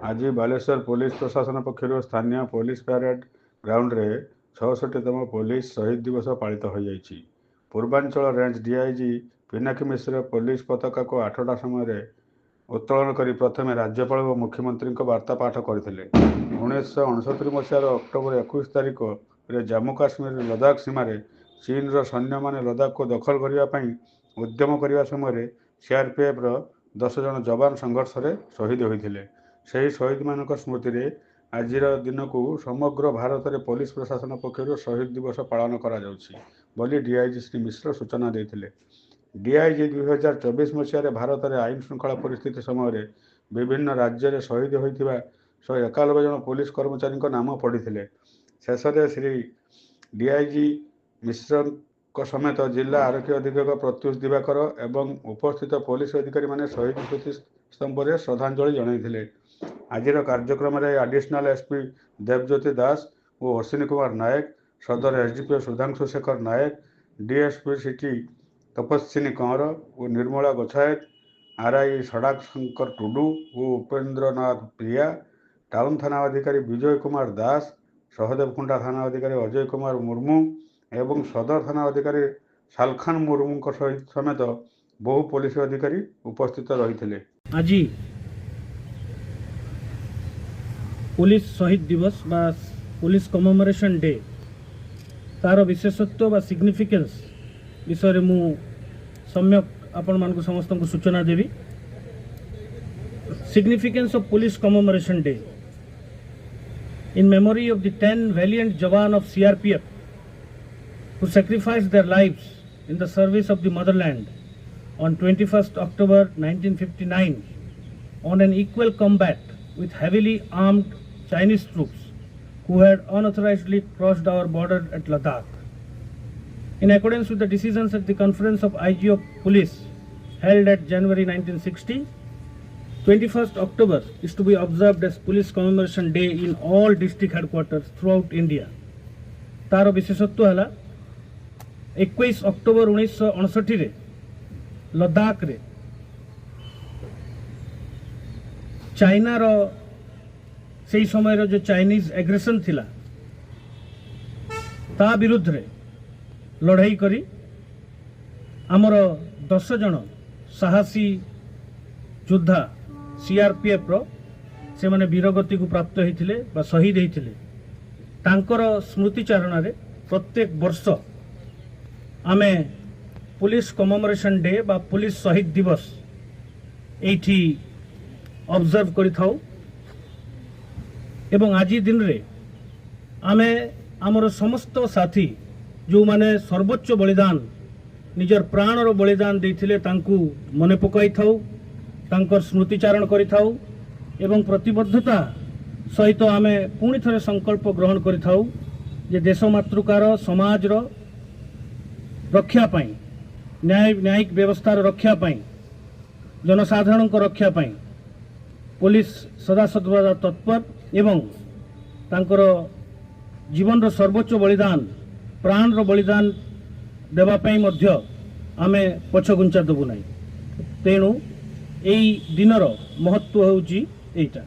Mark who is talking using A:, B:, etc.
A: आज बालेश्वर पुलिस प्रशासन पक्षर स्थानीय पुलिस परेड ग्राउंड रे 66तम पुलिस शहीद दिवस पालित हो जाइछि। पूर्वांचल रेंज डीआईजी पिनाकी मिश्र पुलिस पताका को 8टा समय उत्तोलन कर प्रथम राज्यपाल और मुख्यमंत्री वार्ता पाठ करते। 1969 मसीहार अक्टोबर 21 तारिख में जम्मू काश्मीर लद्दाख सीमार चीन सैन्य मैंने लद्दाख को दखल करने उद्यम करने समय सीआरपीएफ 10 जन जवान संघर्ष में शहीद होते। से शहीद मान स्मृति में आज दिन को समग्र भारत में पुलिस प्रशासन पक्षर शहीद दिवस पालन कर डीआईजी श्री मिश्र सूचना देते। डीआईजी 2024 मसीह भारत में आईन श्रृंखला परिस्थिति समय विभिन्न राज्य में शहीद होता 191 जन पुलिस कर्मचारी नाम पढ़ी। शेष में श्री डीआईजी मिश्र समेत जिला आरक्षी अधीक्षक प्रत्युष दिवाकर एवं उपस्थित पुलिस अधिकारी माने शहीद स्मृति स्तंभ में श्रद्धांजलि जनइथिले। आज कार्यक्रम में एडिशनल एसपी देवज्योति दास और अश्विनी कुमार नायक, सदर एसडीपीओ सुधांशु शेखर नायक, डीएसपी सिटी तपस्विनी कंवर और निर्मला गोछायत, आरआई सड़क शंकर टुडू और उपेन्द्रनाथ प्रिया, टाउन थाना अधिकारी विजय कुमार दास, सहदेवकुंडा थाना अधिकारी अजय कुमार मुर्मू एवं सदर थाना अधिकारी सालखान मुर्मू समेत बहु पुलिस अधिकारी उपस्थित रही।
B: आज पुलिस शहीद दिवस बा पुलिस कमेमोरेशन डे तार विशेषत्व बा सिग्निफिकेंस विषय मु सम्यक आपण मान समस्त को सूचना देवी। Significance of police commemoration day in memory of the 10 valiant jawan of CRPF who sacrificed their lives in the service of the motherland on 21st October 1959 on an equal combat with heavily armed Chinese troops who had unauthorizedly crossed our border at Ladakh. In accordance with the decisions at the Conference of IG of Police held at January 1960, 21st October is to be observed as Police Commemoration Day in all district headquarters throughout India. तार विशेषत्व है 21 October 1959 रे लद्दाख रे China रो से समय रो जो Chinese aggression थिला ता विरुद्ध रे लड़ाई करी आमर 10 जन साहसी योद्धा सीआरपीएफ रो से माने वीरगति को प्राप्त होइथिले बा शहीद होइथिले। तांकर स्मृतिचारण रे प्रत्येक वर्ष आमे पुलिस कमेमोरेशन डे बा पुलिस शहीद दिवस एठी ऑब्जर्व करि थाउ एवं आज दिन रे आमे आमर समस्त साथी जो माने सर्वोच्च बलिदान निजर प्राण रो बलिदान देथिले तांकू मने पकाई थाउ, तांकर स्मृतिचारण करि थाउ एवं प्रतिबद्धता सहित आमे पुणी थरे संकल्प ग्रहण करि थाउ जे देश मातृकार समाज रो रक्षा पाई, न्यायिक व्यवस्थार रक्षा पाई, जनसाधारण को रक्षा पाई पुलिस सदा सर्वदा तत्पर एवं तांकर जीवन रो सर्वोच्च बलिदान प्राण रो बलिदान देवा पाई मध्य आमे पछगुंचा देबु नाही। तेणु एई दिनर महत्व होउची एटा।